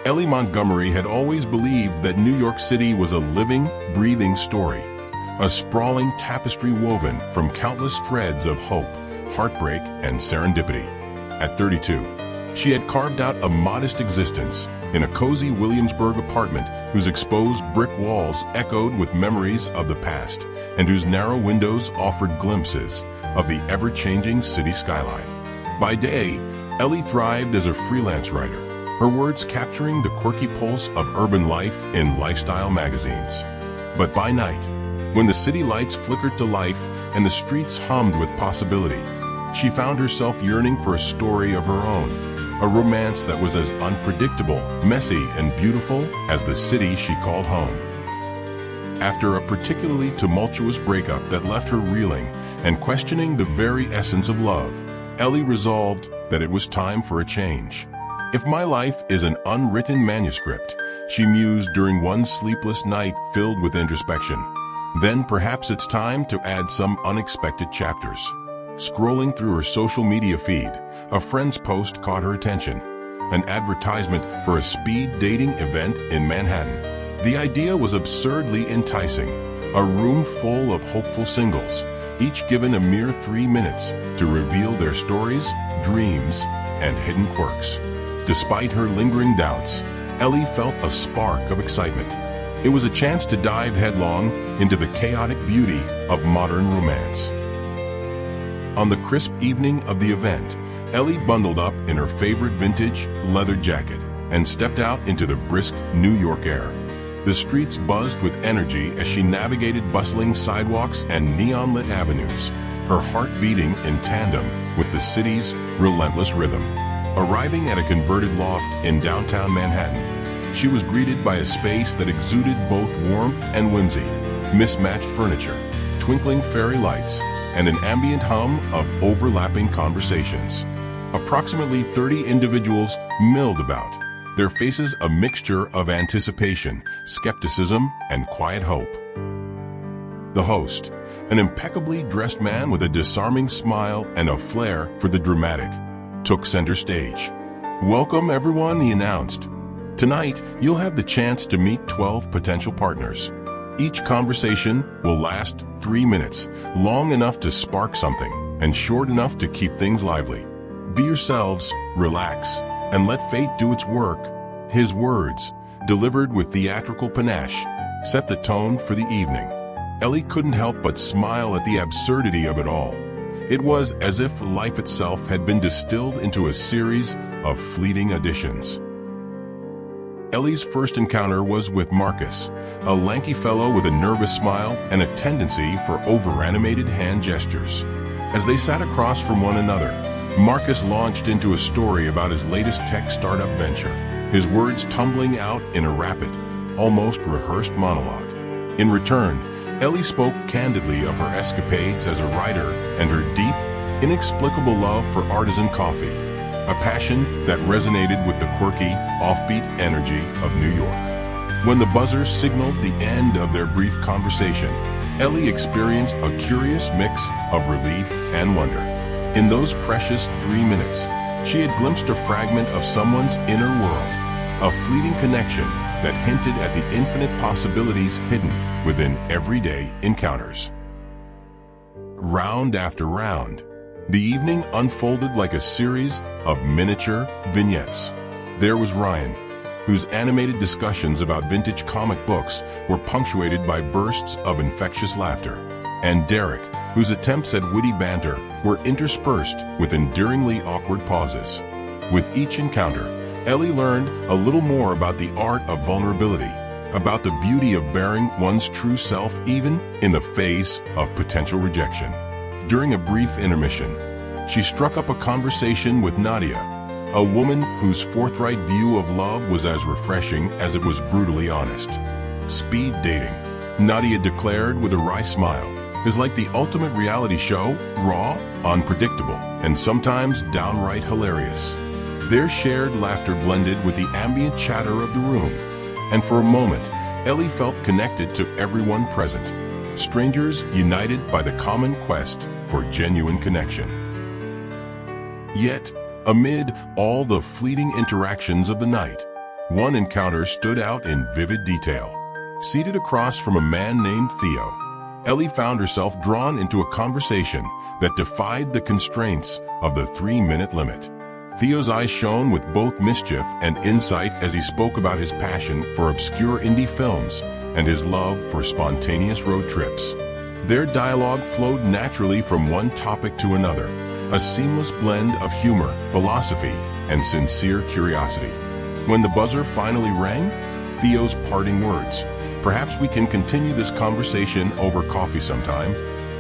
Ellie Montgomery had always believed that New York City was a living, breathing story, a sprawling tapestry woven from countless threads of hope, heartbreak, and serendipity. At 32, she had carved out a modest existence in a cozy Williamsburg apartment whose exposed brick walls echoed with memories of the past and whose narrow windows offered glimpses of the ever-changing city skyline. By day, Ellie thrived as a freelance writer, her words capturing the quirky pulse of urban life in lifestyle magazines. But by night, when the city lights flickered to life and the streets hummed with possibility, she found herself yearning for a story of her own, a romance that was as unpredictable, messy, and beautiful as the city she called home. After a particularly tumultuous breakup that left her reeling and questioning the very essence of love, Ellie resolved that it was time for a change. If my life is an unwritten manuscript, she mused during one sleepless night filled with introspection, then perhaps it's time to add some unexpected chapters. Scrolling through her social media feed, a friend's post caught her attention, an advertisement for a speed dating event in Manhattan. The idea was absurdly enticing, a room full of hopeful singles, each given a mere 3 minutes to reveal their stories, dreams, and hidden quirks. Despite her lingering doubts, Ellie felt a spark of excitement. It was a chance to dive headlong into the chaotic beauty of modern romance. On the crisp evening of the event, Ellie bundled up in her favorite vintage leather jacket and stepped out into the brisk New York air. The streets buzzed with energy as she navigated bustling sidewalks and neon-lit avenues, her heart beating in tandem with the city's relentless rhythm. Arriving at a converted loft in downtown Manhattan, she was greeted by a space that exuded both warmth and whimsy, mismatched furniture, twinkling fairy lights, and an ambient hum of overlapping conversations. Approximately 30 individuals milled about, their faces a mixture of anticipation, skepticism, and quiet hope. The host, an impeccably dressed man with a disarming smile and a flair for the dramatic, took center stage. "Welcome everyone," he announced. "Tonight, you'll have the chance to meet 12 potential partners. Each conversation will last 3 minutes, long enough to spark something, and short enough to keep things lively. Be yourselves, relax, and let fate do its work." His words, delivered with theatrical panache, set the tone for the evening. Ellie couldn't help but smile at the absurdity of it all. It was as if life itself had been distilled into a series of fleeting additions. Ellie's first encounter was with Marcus, a lanky fellow with a nervous smile and a tendency for over-animated hand gestures. As they sat across from one another, Marcus launched into a story about his latest tech startup venture, his words tumbling out in a rapid, almost rehearsed monologue. In return, Ellie spoke candidly of her escapades as a writer and her deep, inexplicable love for artisan coffee, a passion that resonated with the quirky, offbeat energy of New York. When the buzzer signaled the end of their brief conversation, Ellie experienced a curious mix of relief and wonder. In those precious 3 minutes, she had glimpsed a fragment of someone's inner world, a fleeting connection that hinted at the infinite possibilities hidden within everyday encounters. Round after round, the evening unfolded like a series of miniature vignettes. There was Ryan, whose animated discussions about vintage comic books were punctuated by bursts of infectious laughter, and Derek, whose attempts at witty banter were interspersed with endearingly awkward pauses. With each encounter, Ellie learned a little more about the art of vulnerability, about the beauty of bearing one's true self even in the face of potential rejection. During a brief intermission, she struck up a conversation with Nadia, a woman whose forthright view of love was as refreshing as it was brutally honest. Speed dating, Nadia declared with a wry smile, is like the ultimate reality show, raw, unpredictable, and sometimes downright hilarious. Their shared laughter blended with the ambient chatter of the room, and for a moment, Ellie felt connected to everyone present, strangers united by the common quest for genuine connection. Yet, amid all the fleeting interactions of the night, one encounter stood out in vivid detail. Seated across from a man named Theo, Ellie found herself drawn into a conversation that defied the constraints of the 3-minute limit. Theo's eyes shone with both mischief and insight as he spoke about his passion for obscure indie films and his love for spontaneous road trips. Their dialogue flowed naturally from one topic to another, a seamless blend of humor, philosophy, and sincere curiosity. When the buzzer finally rang, Theo's parting words, "Perhaps we can continue this conversation over coffee sometime,"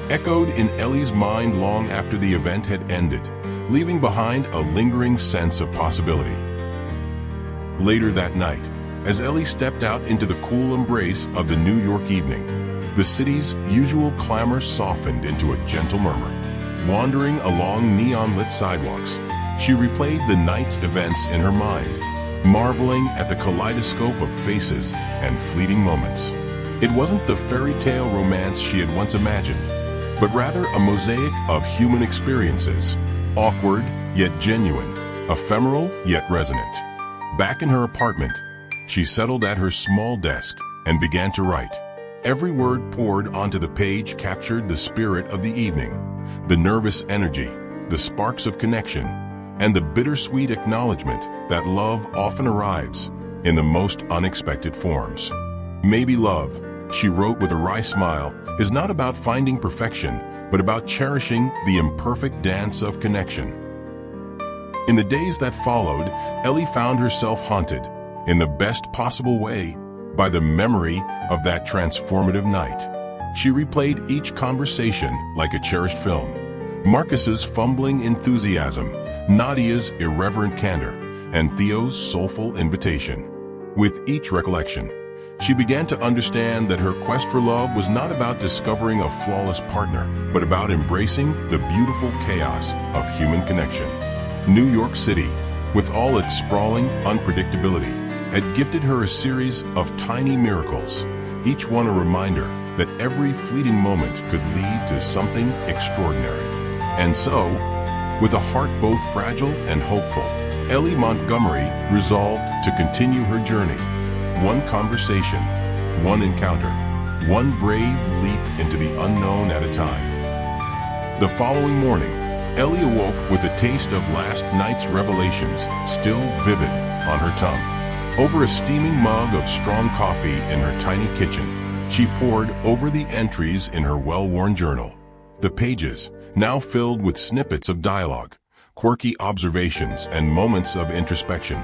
echoed in Ellie's mind long after the event had ended, leaving behind a lingering sense of possibility. Later that night, as Ellie stepped out into the cool embrace of the New York evening, the city's usual clamor softened into a gentle murmur. Wandering along neon-lit sidewalks, she replayed the night's events in her mind, marveling at the kaleidoscope of faces and fleeting moments. It wasn't the fairy tale romance she had once imagined, but rather a mosaic of human experiences, awkward yet genuine, ephemeral yet resonant. Back in her apartment, she settled at her small desk and began to write. Every word poured onto the page captured the spirit of the evening, the nervous energy, the sparks of connection, and the bittersweet acknowledgement that love often arrives in the most unexpected forms. Maybe love, she wrote with a wry smile, is not about finding perfection, but about cherishing the imperfect dance of connection. In the days that followed, Ellie found herself haunted, in the best possible way, by the memory of that transformative night. She replayed each conversation like a cherished film. Marcus's fumbling enthusiasm, Nadia's irreverent candor, and Theo's soulful invitation. With each recollection, she began to understand that her quest for love was not about discovering a flawless partner, but about embracing the beautiful chaos of human connection. New York City, with all its sprawling unpredictability, had gifted her a series of tiny miracles, each one a reminder that every fleeting moment could lead to something extraordinary. And so, with a heart both fragile and hopeful, Ellie Montgomery resolved to continue her journey. One conversation, one encounter, one brave leap into the unknown at a time. The following morning, Ellie awoke with a taste of last night's revelations still vivid on her tongue. Over a steaming mug of strong coffee in her tiny kitchen, she pored over the entries in her well-worn journal. The pages, now filled with snippets of dialogue, quirky observations, and moments of introspection,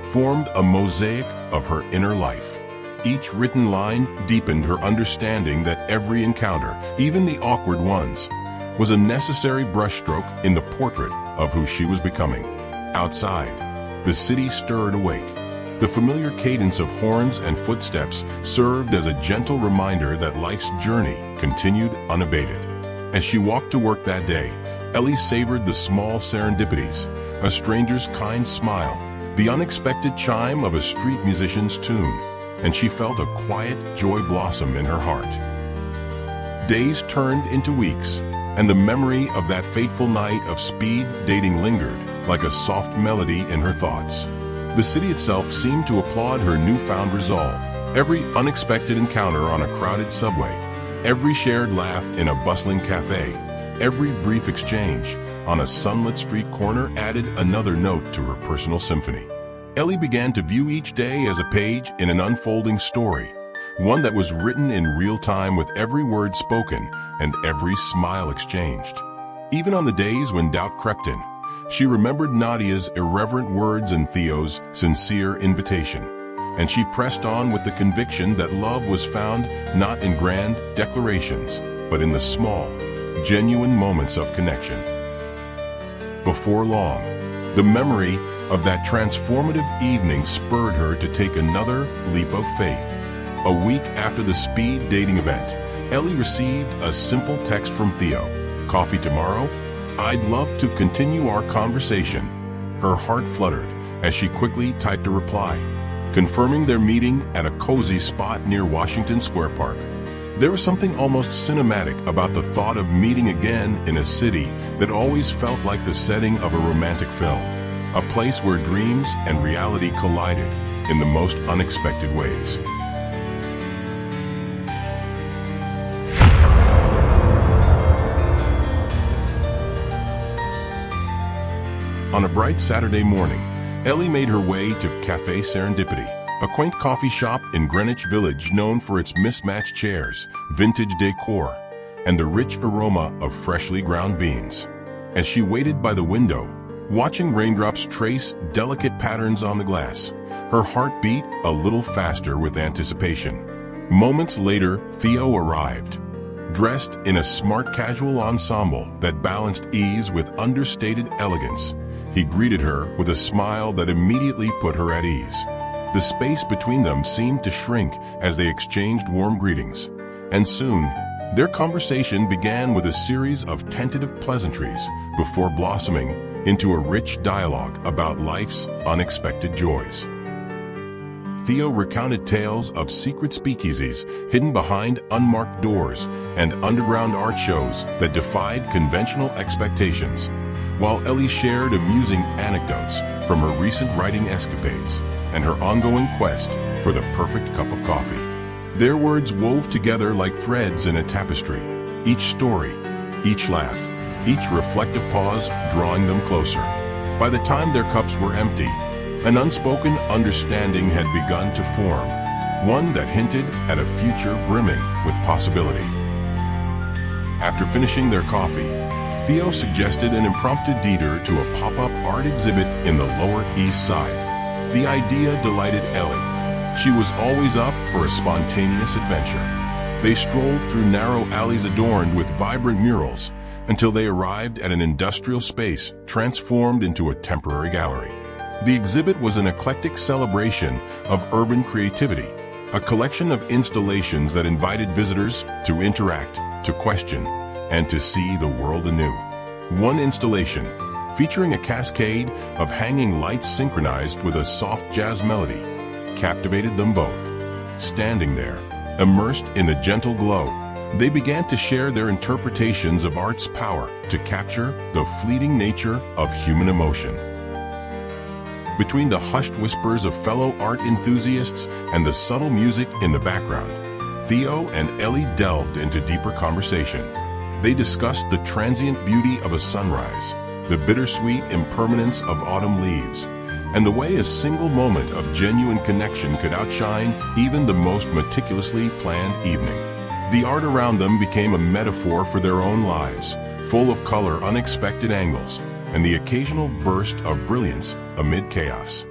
formed a mosaic of her inner life. Each written line deepened her understanding that every encounter, even the awkward ones, was a necessary brushstroke in the portrait of who she was becoming. Outside, the city stirred awake. The familiar cadence of horns and footsteps served as a gentle reminder that life's journey continued unabated. As she walked to work that day, Ellie savored the small serendipities, a stranger's kind smile, the unexpected chime of a street musician's tune, and she felt a quiet joy blossom in her heart. Days turned into weeks, and the memory of that fateful night of speed dating lingered like a soft melody in her thoughts. The city itself seemed to applaud her newfound resolve. Every unexpected encounter on a crowded subway, every shared laugh in a bustling café, every brief exchange on a sunlit street corner added another note to her personal symphony. Ellie began to view each day as a page in an unfolding story, one that was written in real time with every word spoken and every smile exchanged. Even on the days when doubt crept in, she remembered Nadia's irreverent words and Theo's sincere invitation, and she pressed on with the conviction that love was found not in grand declarations, but in the small, genuine moments of connection. Before long, the memory of that transformative evening spurred her to take another leap of faith. A week after the speed dating event, Ellie received a simple text from Theo. "Coffee tomorrow? I'd love to continue our conversation." Her heart fluttered as she quickly typed a reply, confirming their meeting at a cozy spot near Washington Square Park. There was something almost cinematic about the thought of meeting again in a city that always felt like the setting of a romantic film, a place where dreams and reality collided, in the most unexpected ways. On a bright Saturday morning, Ellie made her way to Café Serendipity, a quaint coffee shop in Greenwich Village known for its mismatched chairs, vintage decor, and the rich aroma of freshly ground beans. As she waited by the window, watching raindrops trace delicate patterns on the glass, her heart beat a little faster with anticipation. Moments later, Theo arrived, dressed in a smart casual ensemble that balanced ease with understated elegance. He greeted her with a smile that immediately put her at ease. The space between them seemed to shrink as they exchanged warm greetings, and soon, their conversation began with a series of tentative pleasantries before blossoming into a rich dialogue about life's unexpected joys. Theo recounted tales of secret speakeasies hidden behind unmarked doors and underground art shows that defied conventional expectations, while Ellie shared amusing anecdotes from her recent writing escapades and her ongoing quest for the perfect cup of coffee. Their words wove together like threads in a tapestry, each story, each laugh, each reflective pause drawing them closer. By the time their cups were empty, an unspoken understanding had begun to form, one that hinted at a future brimming with possibility. After finishing their coffee, Theo suggested an impromptu detour to a pop-up art exhibit in the Lower East Side. The idea delighted Ellie. She was always up for a spontaneous adventure. They strolled through narrow alleys adorned with vibrant murals until they arrived at an industrial space transformed into a temporary gallery. The exhibit was an eclectic celebration of urban creativity, a collection of installations that invited visitors to interact, to question, and to see the world anew. One installation, featuring a cascade of hanging lights synchronized with a soft jazz melody, captivated them both. Standing there, immersed in the gentle glow, they began to share their interpretations of art's power to capture the fleeting nature of human emotion. Between the hushed whispers of fellow art enthusiasts and the subtle music in the background, Theo and Ellie delved into deeper conversation. They discussed the transient beauty of a sunrise, the bittersweet impermanence of autumn leaves, and the way a single moment of genuine connection could outshine even the most meticulously planned evening. The art around them became a metaphor for their own lives, full of color, unexpected angles, and the occasional burst of brilliance amid chaos.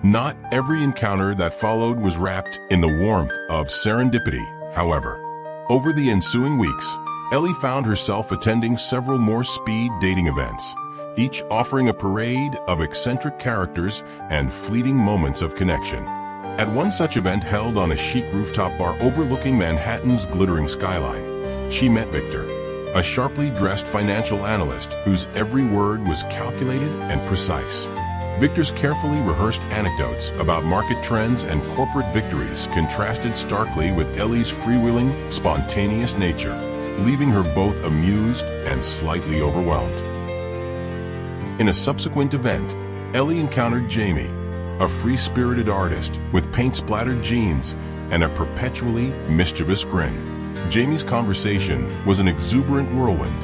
Not every encounter that followed was wrapped in the warmth of serendipity, however. Over the ensuing weeks, Ellie found herself attending several more speed dating events, each offering a parade of eccentric characters and fleeting moments of connection. At one such event held on a chic rooftop bar overlooking Manhattan's glittering skyline, she met Victor, a sharply dressed financial analyst whose every word was calculated and precise. Victor's carefully rehearsed anecdotes about market trends and corporate victories contrasted starkly with Ellie's freewheeling, spontaneous nature, leaving her both amused and slightly overwhelmed. In a subsequent event, Ellie encountered Jamie, a free-spirited artist with paint-splattered jeans and a perpetually mischievous grin. Jamie's conversation was an exuberant whirlwind,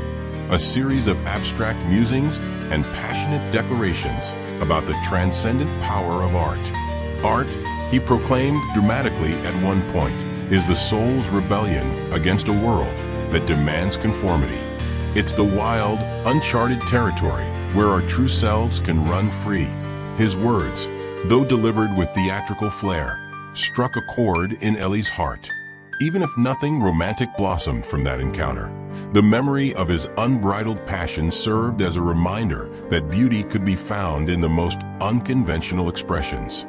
a series of abstract musings and passionate declarations about the transcendent power of art. Art, he proclaimed dramatically at one point, is the soul's rebellion against a world that demands conformity. It's the wild, uncharted territory where our true selves can run free. His words, though delivered with theatrical flair, struck a chord in Ellie's heart. Even if nothing romantic blossomed from that encounter, the memory of his unbridled passion served as a reminder that beauty could be found in the most unconventional expressions.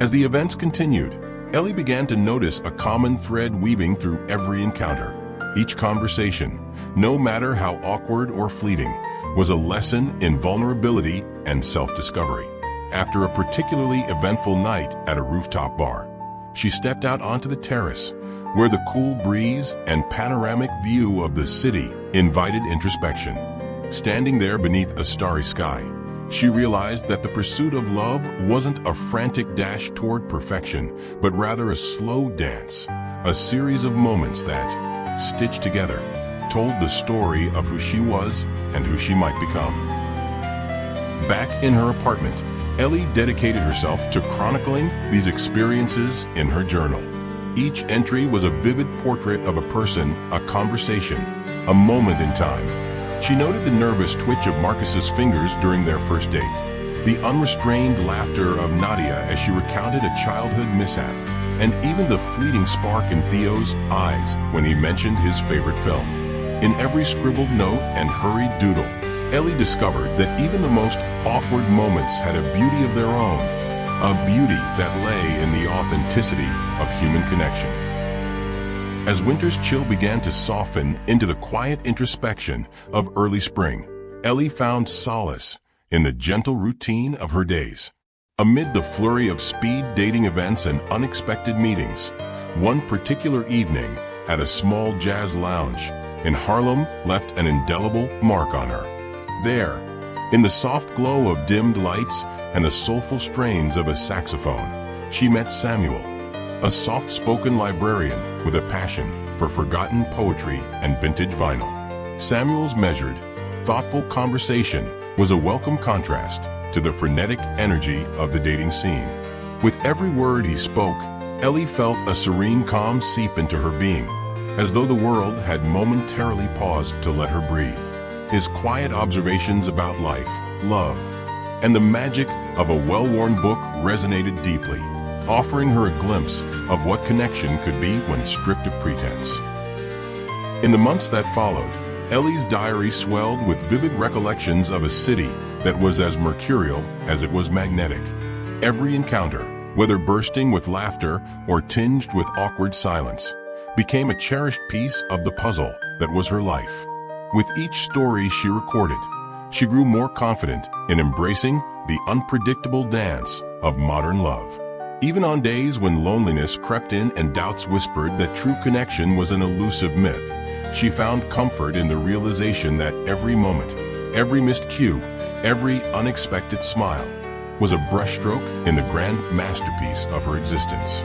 As the events continued, Ellie began to notice a common thread weaving through every encounter. Each conversation, no matter how awkward or fleeting, was a lesson in vulnerability and self-discovery. After a particularly eventful night at a rooftop bar, she stepped out onto the terrace, where the cool breeze and panoramic view of the city invited introspection. Standing there beneath a starry sky, she realized that the pursuit of love wasn't a frantic dash toward perfection, but rather a slow dance, a series of moments that, stitched together, told the story of who she was and who she might become. Back in her apartment, Ellie dedicated herself to chronicling these experiences in her journal. Each entry was a vivid portrait of a person, a conversation, a moment in time. She noted the nervous twitch of Marcus's fingers during their first date, the unrestrained laughter of Nadia as she recounted a childhood mishap, and even the fleeting spark in Theo's eyes when he mentioned his favorite film. In every scribbled note and hurried doodle, Ellie discovered that even the most awkward moments had a beauty of their own, a beauty that lay in the authenticity of human connection. As winter's chill began to soften into the quiet introspection of early spring, Ellie found solace in the gentle routine of her days. Amid the flurry of speed dating events and unexpected meetings, one particular evening at a small jazz lounge in Harlem left an indelible mark on her. There, in the soft glow of dimmed lights and the soulful strains of a saxophone, she met Samuel, a soft-spoken librarian with a passion for forgotten poetry and vintage vinyl. Samuel's measured, thoughtful conversation was a welcome contrast to the frenetic energy of the dating scene. With every word he spoke, Ellie felt a serene calm seep into her being, as though the world had momentarily paused to let her breathe. His quiet observations about life, love, and the magic of a well-worn book resonated deeply, offering her a glimpse of what connection could be when stripped of pretense. In the months that followed, Ellie's diary swelled with vivid recollections of a city that was as mercurial as it was magnetic. Every encounter, whether bursting with laughter or tinged with awkward silence, became a cherished piece of the puzzle that was her life. With each story she recorded, she grew more confident in embracing the unpredictable dance of modern love. Even on days when loneliness crept in and doubts whispered that true connection was an elusive myth, she found comfort in the realization that every moment, every missed cue, every unexpected smile was a brushstroke in the grand masterpiece of her existence.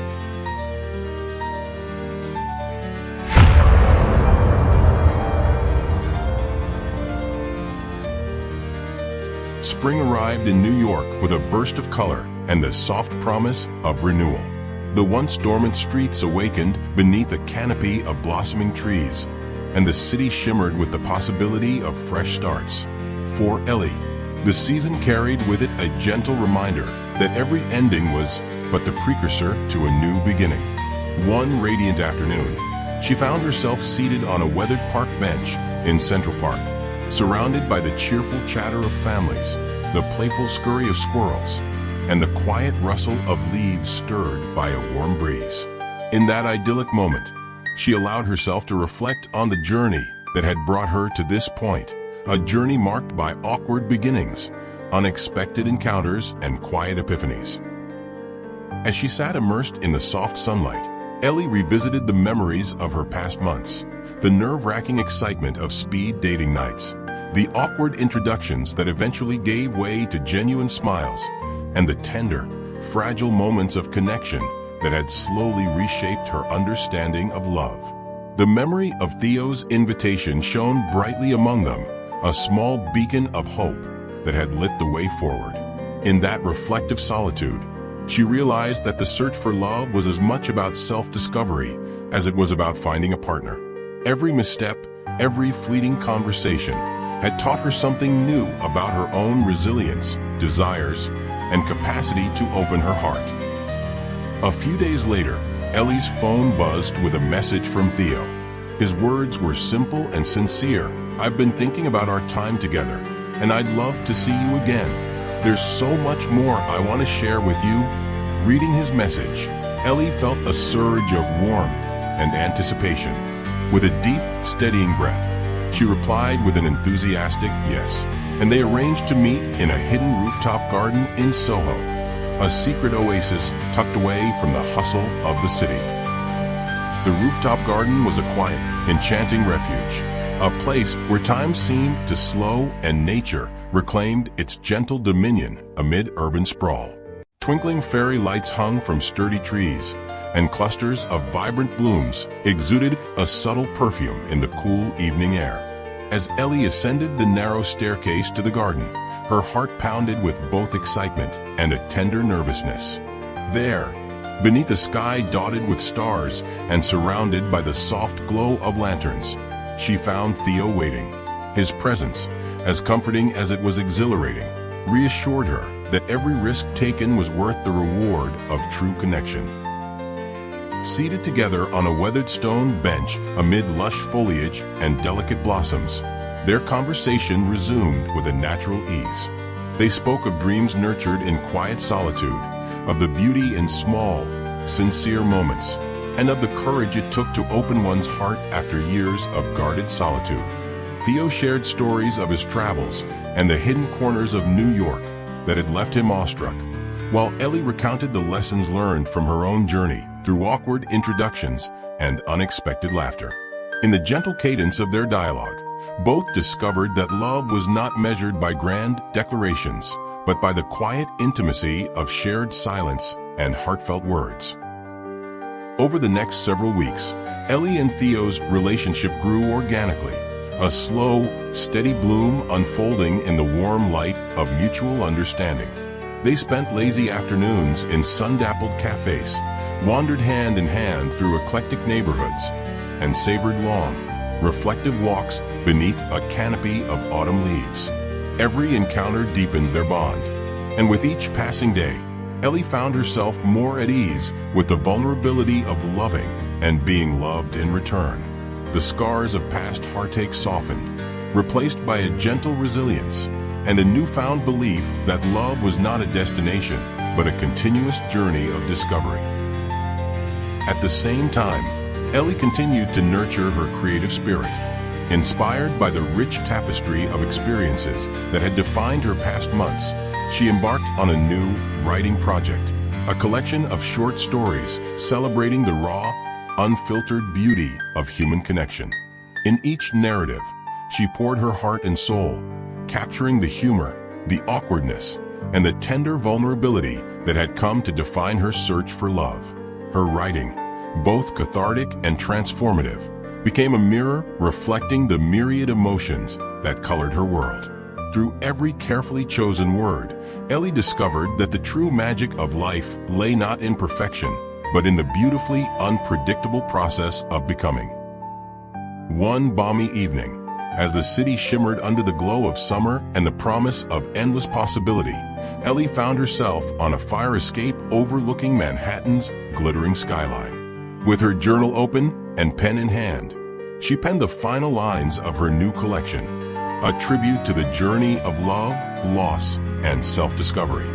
Spring arrived in New York with a burst of color and the soft promise of renewal. The once dormant streets awakened beneath a canopy of blossoming trees, and the city shimmered with the possibility of fresh starts. For Ellie, the season carried with it a gentle reminder that every ending was but the precursor to a new beginning. One radiant afternoon, she found herself seated on a weathered park bench in Central Park, surrounded by the cheerful chatter of families, the playful scurry of squirrels, and the quiet rustle of leaves stirred by a warm breeze. In that idyllic moment, she allowed herself to reflect on the journey that had brought her to this point, a journey marked by awkward beginnings, unexpected encounters, and quiet epiphanies. As she sat immersed in the soft sunlight, Ellie revisited the memories of her past months, the nerve-wracking excitement of speed dating nights, the awkward introductions that eventually gave way to genuine smiles, and the tender, fragile moments of connection that had slowly reshaped her understanding of love. The memory of Theo's invitation shone brightly among them, a small beacon of hope that had lit the way forward. In that reflective solitude, she realized that the search for love was as much about self-discovery as it was about finding a partner. Every misstep, every fleeting conversation had taught her something new about her own resilience, desires, and capacity to open her heart. A few days later, Ellie's phone buzzed with a message from Theo. His words were simple and sincere. "I've been thinking about our time together, and I'd love to see you again. There's so much more I want to share with you." Reading his message, Ellie felt a surge of warmth and anticipation. With a deep, steadying breath, she replied with an enthusiastic yes, and they arranged to meet in a hidden rooftop garden in Soho, a secret oasis tucked away from the hustle of the city. The rooftop garden was a quiet, enchanting refuge, a place where time seemed to slow and nature reclaimed its gentle dominion amid urban sprawl. Twinkling fairy lights hung from sturdy trees, and clusters of vibrant blooms exuded a subtle perfume in the cool evening air. As Ellie ascended the narrow staircase to the garden, her heart pounded with both excitement and a tender nervousness. There, beneath a sky dotted with stars and surrounded by the soft glow of lanterns, she found Theo waiting. His presence, as comforting as it was exhilarating, reassured her that every risk taken was worth the reward of true connection. Seated together on a weathered stone bench amid lush foliage and delicate blossoms, their conversation resumed with a natural ease. They spoke of dreams nurtured in quiet solitude, of the beauty in small, sincere moments, and of the courage it took to open one's heart after years of guarded solitude. Theo shared stories of his travels and the hidden corners of New York that had left him awestruck, while Ellie recounted the lessons learned from her own journey through awkward introductions and unexpected laughter. In the gentle cadence of their dialogue, both discovered that love was not measured by grand declarations, but by the quiet intimacy of shared silence and heartfelt words. Over the next several weeks, Ellie and Theo's relationship grew organically, a slow, steady bloom unfolding in the warm light of mutual understanding. They spent lazy afternoons in sun-dappled cafes, wandered hand in hand through eclectic neighborhoods, and savored long, reflective walks beneath a canopy of autumn leaves. Every encounter deepened their bond, and with each passing day, Ellie found herself more at ease with the vulnerability of loving and being loved in return. The scars of past heartache softened, replaced by a gentle resilience and a newfound belief that love was not a destination, but a continuous journey of discovery. At the same time, Ellie continued to nurture her creative spirit. Inspired by the rich tapestry of experiences that had defined her past months, she embarked on a new writing project, a collection of short stories celebrating the raw, unfiltered beauty of human connection. In each narrative, she poured her heart and soul, capturing the humor, the awkwardness, and the tender vulnerability that had come to define her search for love. Her writing, both cathartic and transformative, became a mirror reflecting the myriad emotions that colored her world. Through every carefully chosen word, Ellie discovered that the true magic of life lay not in perfection, but in the beautifully unpredictable process of becoming. One balmy evening, as the city shimmered under the glow of summer and the promise of endless possibility, Ellie found herself on a fire escape overlooking Manhattan's glittering skyline. With her journal open and pen in hand, she penned the final lines of her new collection, a tribute to the journey of love, loss, and self-discovery.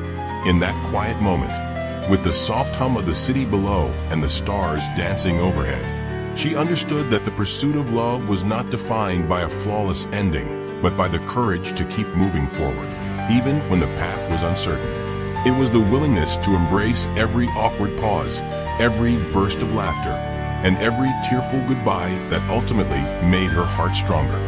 In that quiet moment, with the soft hum of the city below and the stars dancing overhead, she understood that the pursuit of love was not defined by a flawless ending, but by the courage to keep moving forward, even when the path was uncertain. It was the willingness to embrace every awkward pause, every burst of laughter, and every tearful goodbye that ultimately made her heart stronger.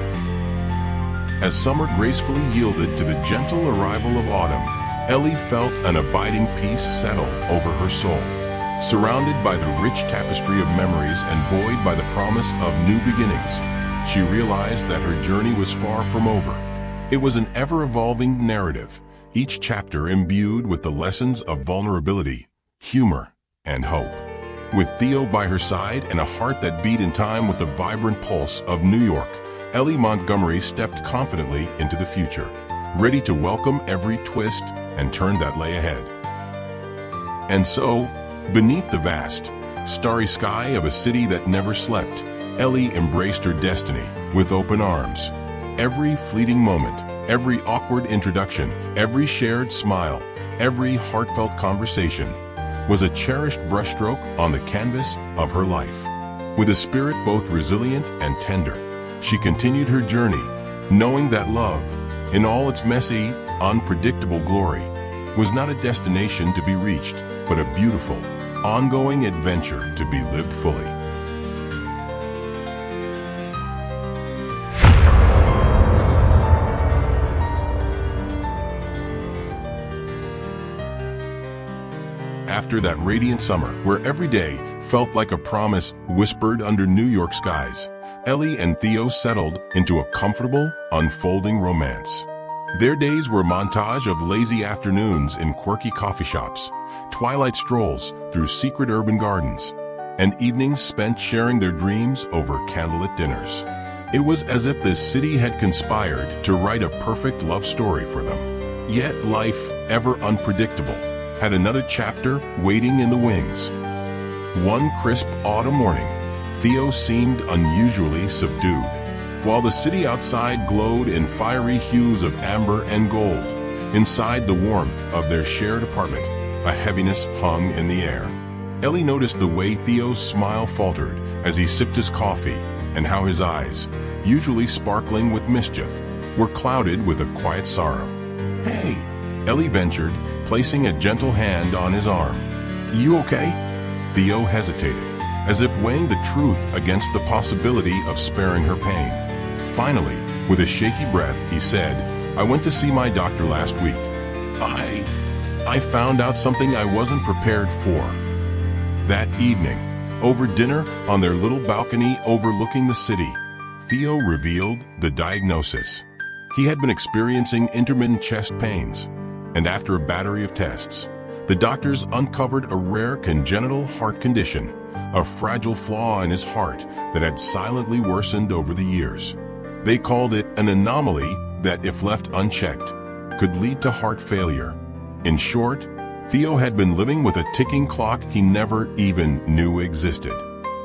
As summer gracefully yielded to the gentle arrival of autumn, Ellie felt an abiding peace settle over her soul. Surrounded by the rich tapestry of memories and buoyed by the promise of new beginnings, she realized that her journey was far from over. It was an ever-evolving narrative, each chapter imbued with the lessons of vulnerability, humor, and hope. With Theo by her side and a heart that beat in time with the vibrant pulse of New York, Ellie Montgomery stepped confidently into the future, ready to welcome every twist and turn that lay ahead. And so, beneath the vast, starry sky of a city that never slept, Ellie embraced her destiny with open arms. Every fleeting moment, every awkward introduction, every shared smile, every heartfelt conversation was a cherished brushstroke on the canvas of her life. With a spirit both resilient and tender, she continued her journey, knowing that love, in all its messy, unpredictable glory, was not a destination to be reached, but a beautiful, ongoing adventure to be lived fully. after that radiant summer where every day felt like a promise whispered under New York skies, Ellie and Theo settled into a comfortable, unfolding romance. Their days were a montage of lazy afternoons in quirky coffee shops, twilight strolls through secret urban gardens, and evenings spent sharing their dreams over candlelit dinners. It was as if the city had conspired to write a perfect love story for them. Yet life, ever unpredictable, had another chapter waiting in the wings. One crisp autumn morning, Theo seemed unusually subdued. While the city outside glowed in fiery hues of amber and gold, inside the warmth of their shared apartment, a heaviness hung in the air. Ellie noticed the way Theo's smile faltered as he sipped his coffee, and how his eyes, usually sparkling with mischief, were clouded with a quiet sorrow. "Hey," Ellie ventured, placing a gentle hand on his arm. "You okay?" Theo hesitated, as if weighing the truth against the possibility of sparing her pain. Finally, with a shaky breath, he said, "I went to see my doctor last week. I found out something I wasn't prepared for." That evening, over dinner on their little balcony overlooking the city, Theo revealed the diagnosis. He had been experiencing intermittent chest pains, and after a battery of tests, the doctors uncovered a rare congenital heart condition, a fragile flaw in his heart that had silently worsened over the years. They called it an anomaly that, if left unchecked, could lead to heart failure. In short, Theo had been living with a ticking clock he never even knew existed.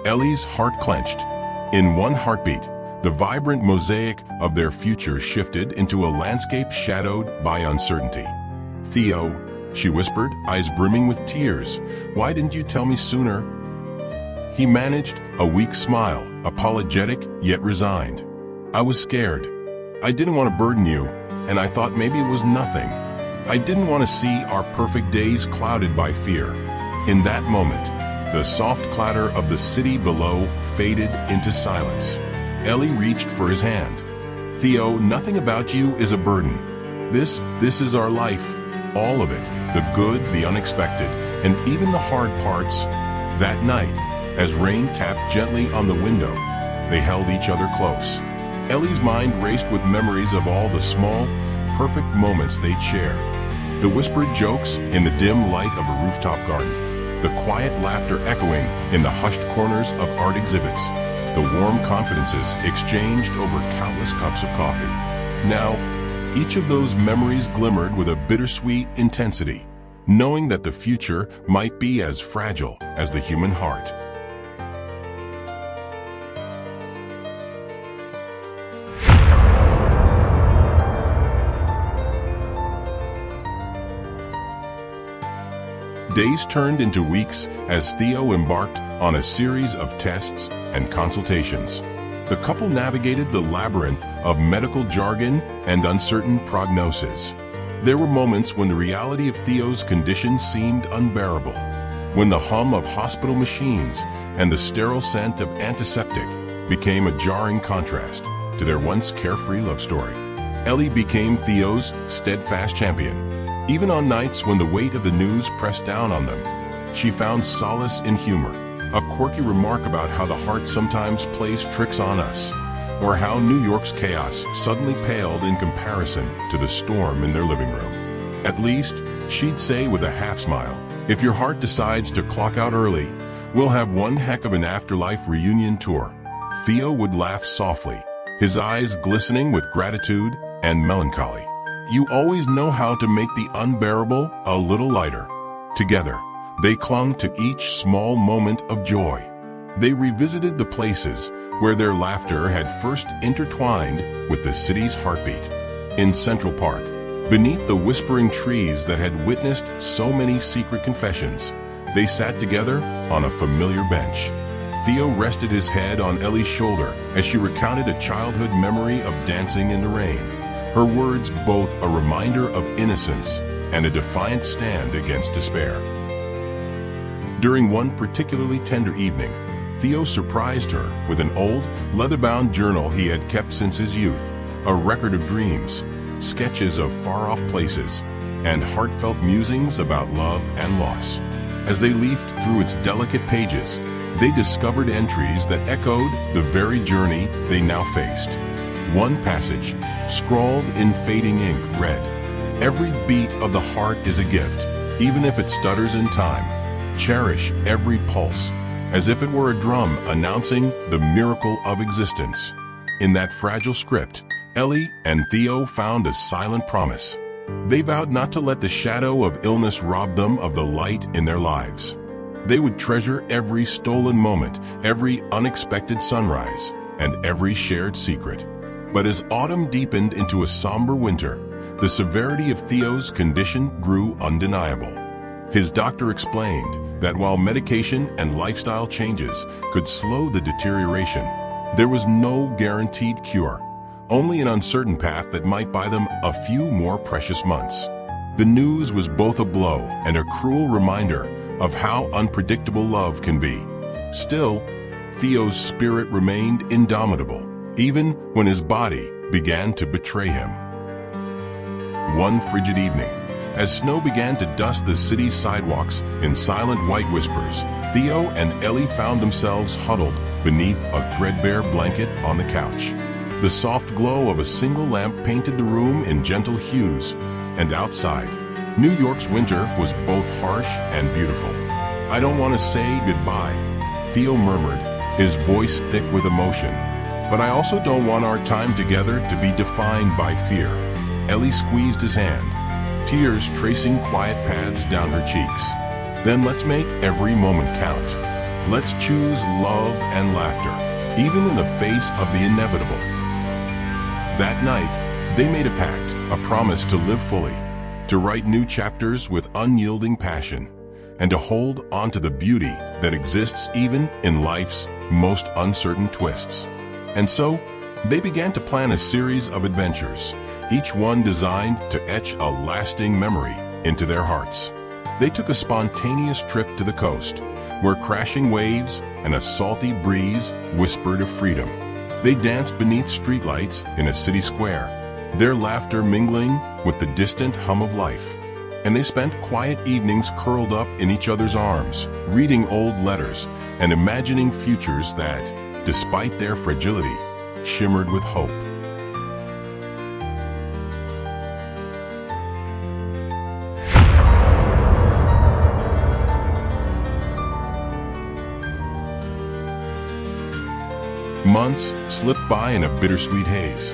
Ellie's heart clenched. In one heartbeat, the vibrant mosaic of their future shifted into a landscape shadowed by uncertainty. "Theo," she whispered, eyes brimming with tears, "why didn't you tell me sooner?" He managed a weak smile, apologetic yet resigned. "I was scared. I didn't want to burden you, and I thought maybe it was nothing. I didn't want to see our perfect days clouded by fear." In that moment, the soft clatter of the city below faded into silence. Ellie reached for his hand. "Theo, nothing about you is a burden. This is our life. All of it, the good, the unexpected, and even the hard parts." That night, as rain tapped gently on the window, they held each other close. Ellie's mind raced with memories of all the small, perfect moments they'd shared. The whispered jokes in the dim light of a rooftop garden, the quiet laughter echoing in the hushed corners of art exhibits, the warm confidences exchanged over countless cups of coffee. Now, each of those memories glimmered with a bittersweet intensity, knowing that the future might be as fragile as the human heart. Days turned into weeks as Theo embarked on a series of tests and consultations. The couple navigated the labyrinth of medical jargon and uncertain prognosis. There were moments when the reality of Theo's condition seemed unbearable, when the hum of hospital machines and the sterile scent of antiseptic became a jarring contrast to their once carefree love story. Ellie became Theo's steadfast champion. Even on nights when the weight of the news pressed down on them, she found solace in humor, a quirky remark about how the heart sometimes plays tricks on us, or how New York's chaos suddenly paled in comparison to the storm in their living room. At least, she'd say with a half smile, "If your heart decides to clock out early, we'll have one heck of an afterlife reunion tour." Theo would laugh softly, his eyes glistening with gratitude and melancholy. "You always know how to make the unbearable a little lighter." Together, they clung to each small moment of joy. They revisited the places where their laughter had first intertwined with the city's heartbeat. In Central Park, beneath the whispering trees that had witnessed so many secret confessions, they sat together on a familiar bench. Theo rested his head on Ellie's shoulder as she recounted a childhood memory of dancing in the rain, her words both a reminder of innocence and a defiant stand against despair. During one particularly tender evening, Theo surprised her with an old, leather-bound journal he had kept since his youth, a record of dreams, sketches of far-off places, and heartfelt musings about love and loss. As they leafed through its delicate pages, they discovered entries that echoed the very journey they now faced. One passage, scrawled in fading ink, read, "Every beat of the heart is a gift, even if it stutters in time. Cherish every pulse," as if it were a drum announcing the miracle of existence. In that fragile script, Ellie and Theo found a silent promise. They vowed not to let the shadow of illness rob them of the light in their lives. They would treasure every stolen moment, every unexpected sunrise, and every shared secret. But as autumn deepened into a somber winter, the severity of Theo's condition grew undeniable. His doctor explained that while medication and lifestyle changes could slow the deterioration, there was no guaranteed cure, only an uncertain path that might buy them a few more precious months. The news was both a blow and a cruel reminder of how unpredictable love can be. Still, Theo's spirit remained indomitable, even when his body began to betray him. One frigid evening, as snow began to dust the city's sidewalks in silent white whispers, Theo and Ellie found themselves huddled beneath a threadbare blanket on the couch. The soft glow of a single lamp painted the room in gentle hues, and outside, New York's winter was both harsh and beautiful. "I don't want to say goodbye," Theo murmured, his voice thick with emotion. "But I also don't want our time together to be defined by fear." Ellie squeezed his hand, tears tracing quiet paths down her cheeks. "Then let's make every moment count. Let's choose love and laughter, even in the face of the inevitable." That night, they made a pact, a promise to live fully, to write new chapters with unyielding passion, and to hold on to the beauty that exists even in life's most uncertain twists. And so, they began to plan a series of adventures, each one designed to etch a lasting memory into their hearts. They took a spontaneous trip to the coast, where crashing waves and a salty breeze whispered of freedom. They danced beneath streetlights in a city square, their laughter mingling with the distant hum of life. And they spent quiet evenings curled up in each other's arms, reading old letters and imagining futures that, despite their fragility, shimmered with hope. Months slipped by in a bittersweet haze.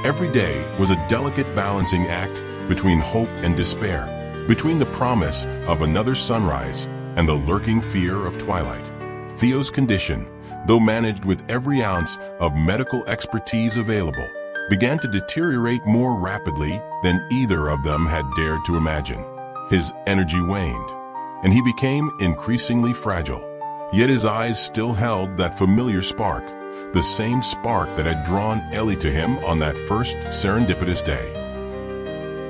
Every day was a delicate balancing act between hope and despair, between the promise of another sunrise and the lurking fear of twilight. Theo's condition, though managed with every ounce of medical expertise available, began to deteriorate more rapidly than either of them had dared to imagine. His energy waned, and he became increasingly fragile. Yet his eyes still held that familiar spark, the same spark that had drawn Ellie to him on that first serendipitous day.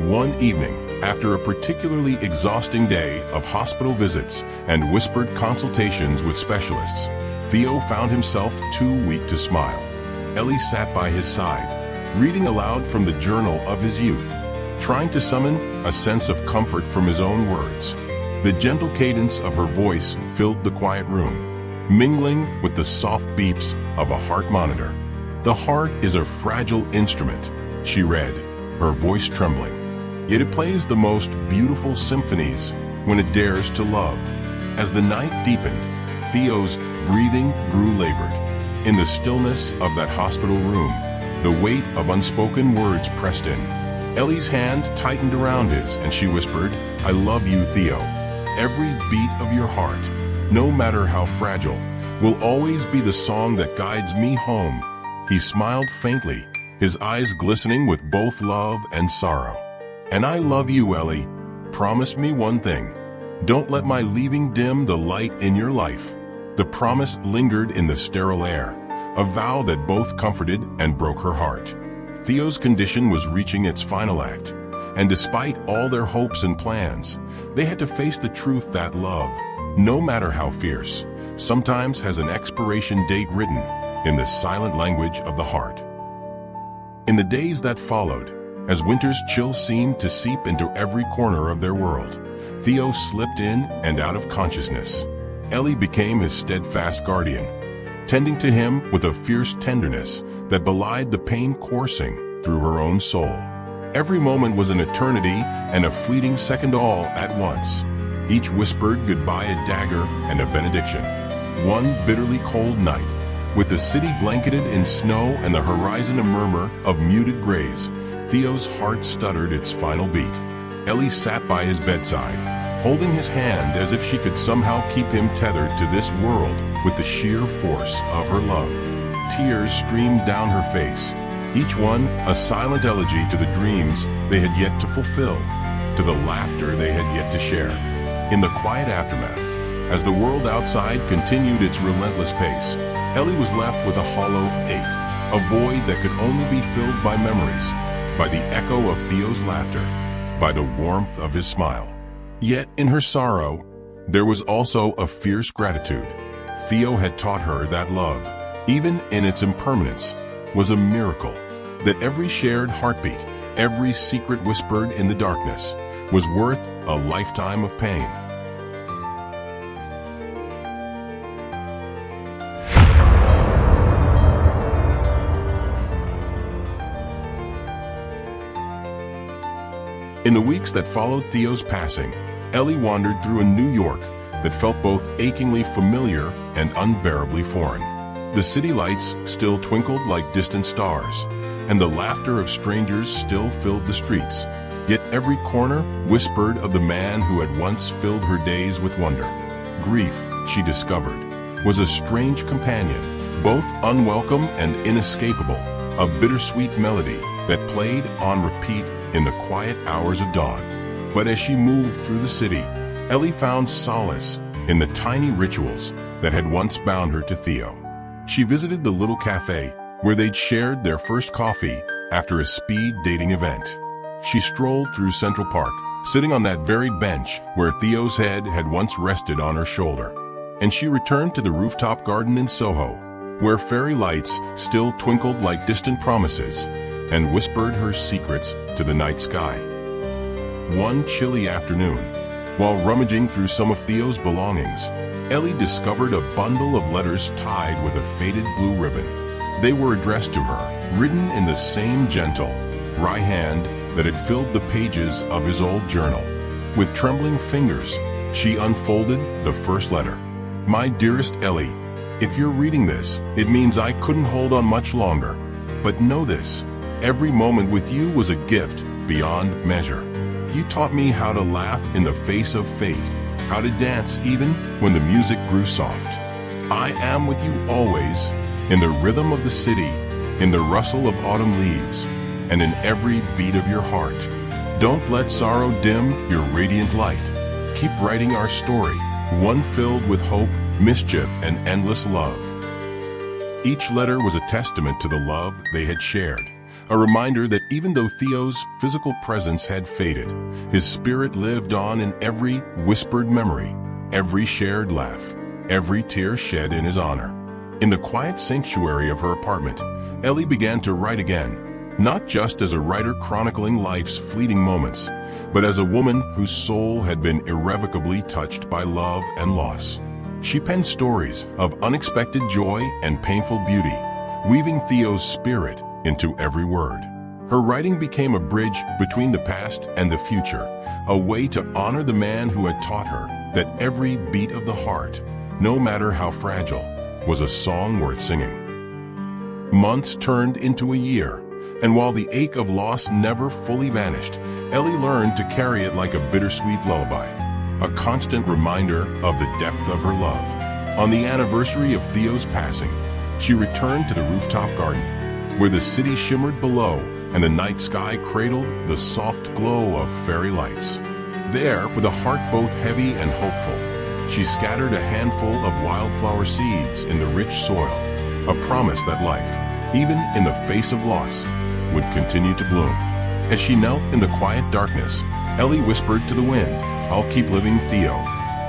One evening, after a particularly exhausting day of hospital visits and whispered consultations with specialists, Theo found himself too weak to smile. Ellie sat by his side, reading aloud from the journal of his youth, trying to summon a sense of comfort from his own words. The gentle cadence of her voice filled the quiet room, mingling with the soft beeps of a heart monitor. "The heart is a fragile instrument," she read, her voice trembling. "Yet it plays the most beautiful symphonies when it dares to love." As the night deepened, Theo's breathing grew labored. In the stillness of that hospital room, the weight of unspoken words pressed in. Ellie's hand tightened around his, and she whispered, "I love you, Theo. Every beat of your heart, no matter how fragile, will always be the song that guides me home." He smiled faintly, his eyes glistening with both love and sorrow. "And I love you, Ellie. Promise me one thing. Don't let my leaving dim the light in your life." The promise lingered in the sterile air, a vow that both comforted and broke her heart. Theo's condition was reaching its final act, and despite all their hopes and plans, they had to face the truth that love, no matter how fierce, sometimes has an expiration date written in the silent language of the heart. In the days that followed, as winter's chill seemed to seep into every corner of their world, Theo slipped in and out of consciousness. Ellie became his steadfast guardian, tending to him with a fierce tenderness that belied the pain coursing through her own soul. Every moment was an eternity and a fleeting second all at once. Each whispered goodbye a dagger and a benediction. One bitterly cold night, with the city blanketed in snow and the horizon a murmur of muted grays, Theo's heart stuttered its final beat. Ellie sat by his bedside, holding his hand as if she could somehow keep him tethered to this world with the sheer force of her love. Tears streamed down her face, each one a silent elegy to the dreams they had yet to fulfill, to the laughter they had yet to share. In the quiet aftermath, as the world outside continued its relentless pace, Ellie was left with a hollow ache, a void that could only be filled by memories, by the echo of Theo's laughter, by the warmth of his smile. Yet in her sorrow, there was also a fierce gratitude. Theo had taught her that love, even in its impermanence, was a miracle, that every shared heartbeat, every secret whispered in the darkness, was worth a lifetime of pain. In the weeks that followed Theo's passing, Ellie wandered through a New York that felt both achingly familiar and unbearably foreign. The city lights still twinkled like distant stars, and the laughter of strangers still filled the streets. Yet every corner whispered of the man who had once filled her days with wonder. Grief, she discovered, was a strange companion, both unwelcome and inescapable, a bittersweet melody that played on repeat in the quiet hours of dawn. But as she moved through the city, Ellie found solace in the tiny rituals that had once bound her to Theo. She visited the little café where they'd shared their first coffee after a speed dating event. She strolled through Central Park, sitting on that very bench where Theo's head had once rested on her shoulder. And she returned to the rooftop garden in Soho, where fairy lights still twinkled like distant promises and whispered her secrets to the night sky. One chilly afternoon, while rummaging through some of Theo's belongings, Ellie discovered a bundle of letters tied with a faded blue ribbon. They were addressed to her, written in the same gentle, wry hand that had filled the pages of his old journal. With trembling fingers, she unfolded the first letter. "My dearest Ellie, if you're reading this, it means I couldn't hold on much longer. But know this, every moment with you was a gift beyond measure. You taught me how to laugh in the face of fate, how to dance even when the music grew soft. I am with you always, in the rhythm of the city, in the rustle of autumn leaves, and in every beat of your heart. Don't let sorrow dim your radiant light. Keep writing our story, one filled with hope, mischief, and endless love." Each letter was a testament to the love they had shared, a reminder that even though Theo's physical presence had faded, his spirit lived on in every whispered memory, every shared laugh, every tear shed in his honor. In the quiet sanctuary of her apartment, Ellie began to write again, not just as a writer chronicling life's fleeting moments, but as a woman whose soul had been irrevocably touched by love and loss. She penned stories of unexpected joy and painful beauty, weaving Theo's spirit into every word. Her writing became a bridge between the past and the future, a way to honor the man who had taught her that every beat of the heart, no matter how fragile, was a song worth singing. Months turned into a year, and while the ache of loss never fully vanished, Ellie learned to carry it like a bittersweet lullaby, a constant reminder of the depth of her love. On the anniversary of Theo's passing, she returned to the rooftop garden, where the city shimmered below and the night sky cradled the soft glow of fairy lights. There, with a heart both heavy and hopeful, she scattered a handful of wildflower seeds in the rich soil, a promise that life, even in the face of loss, would continue to bloom. As she knelt in the quiet darkness, Ellie whispered to the wind, "I'll keep living, Theo.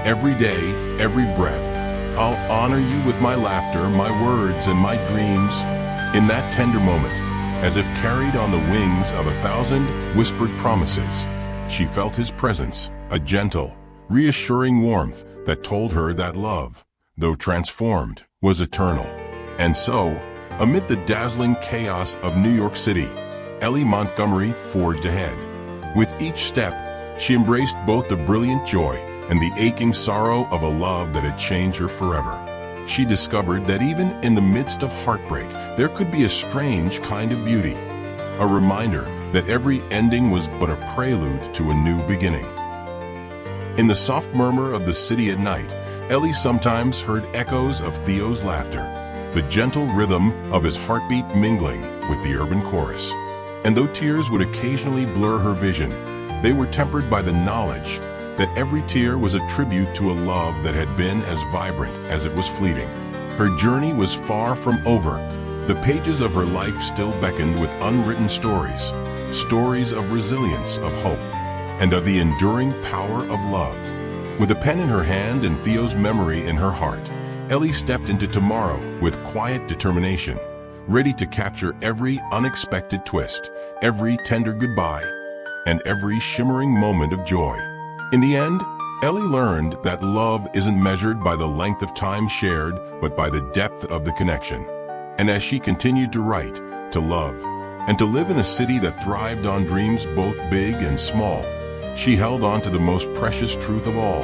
Every day, every breath, I'll honor you with my laughter, my words, and my dreams." In that tender moment, as if carried on the wings of 1,000 whispered promises, She felt his presence, a gentle, reassuring warmth that told her that love, though transformed, was eternal. And so, amid the dazzling chaos of New York City, Ellie Montgomery forged ahead. With each step, she embraced both the brilliant joy and the aching sorrow of a love that had changed her forever. She discovered that even in the midst of heartbreak, there could be a strange kind of beauty, a reminder that every ending was but a prelude to a new beginning. In the soft murmur of the city at night, Ellie sometimes heard echoes of Theo's laughter, the gentle rhythm of his heartbeat mingling with the urban chorus. And though tears would occasionally blur her vision, they were tempered by the knowledge that every tear was a tribute to a love that had been as vibrant as it was fleeting. Her journey was far from over. The pages of her life still beckoned with unwritten stories, stories of resilience, of hope, and of the enduring power of love. With a pen in her hand and Theo's memory in her heart, Ellie stepped into tomorrow with quiet determination, ready to capture every unexpected twist, every tender goodbye, and every shimmering moment of joy. In the end, Ellie learned that love isn't measured by the length of time shared, but by the depth of the connection. And as she continued to write, to love, and to live in a city that thrived on dreams both big and small, she held on to the most precious truth of all,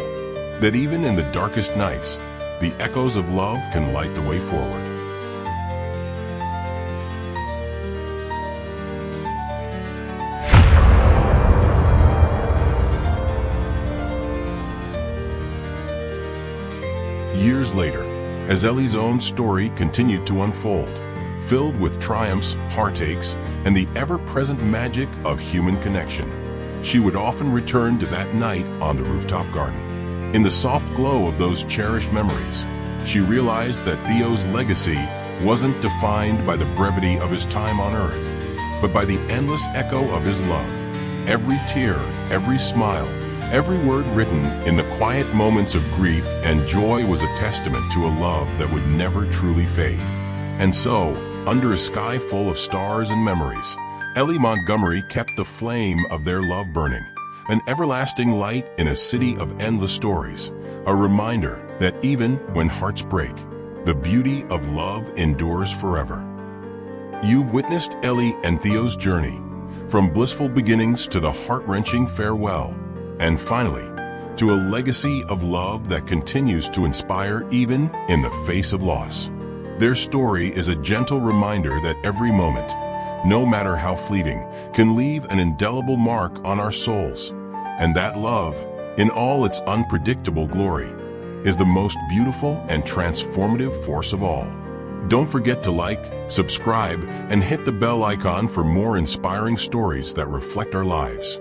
that even in the darkest nights, the echoes of love can light the way forward. Years later, as Ellie's own story continued to unfold, filled with triumphs, heartaches, and the ever-present magic of human connection, she would often return to that night on the rooftop garden. In the soft glow of those cherished memories, she realized that Theo's legacy wasn't defined by the brevity of his time on Earth, but by the endless echo of his love. Every tear, every smile, every word written in the quiet moments of grief and joy was a testament to a love that would never truly fade. And so, under a sky full of stars and memories, Ellie Montgomery kept the flame of their love burning, an everlasting light in a city of endless stories, a reminder that even when hearts break, the beauty of love endures forever. You've witnessed Ellie and Theo's journey, from blissful beginnings to the heart-wrenching farewell, and finally, to a legacy of love that continues to inspire even in the face of loss. Their story is a gentle reminder that every moment, no matter how fleeting, can leave an indelible mark on our souls, and that love, in all its unpredictable glory, is the most beautiful and transformative force of all. Don't forget to like, subscribe, and hit the bell icon for more inspiring stories that reflect our lives.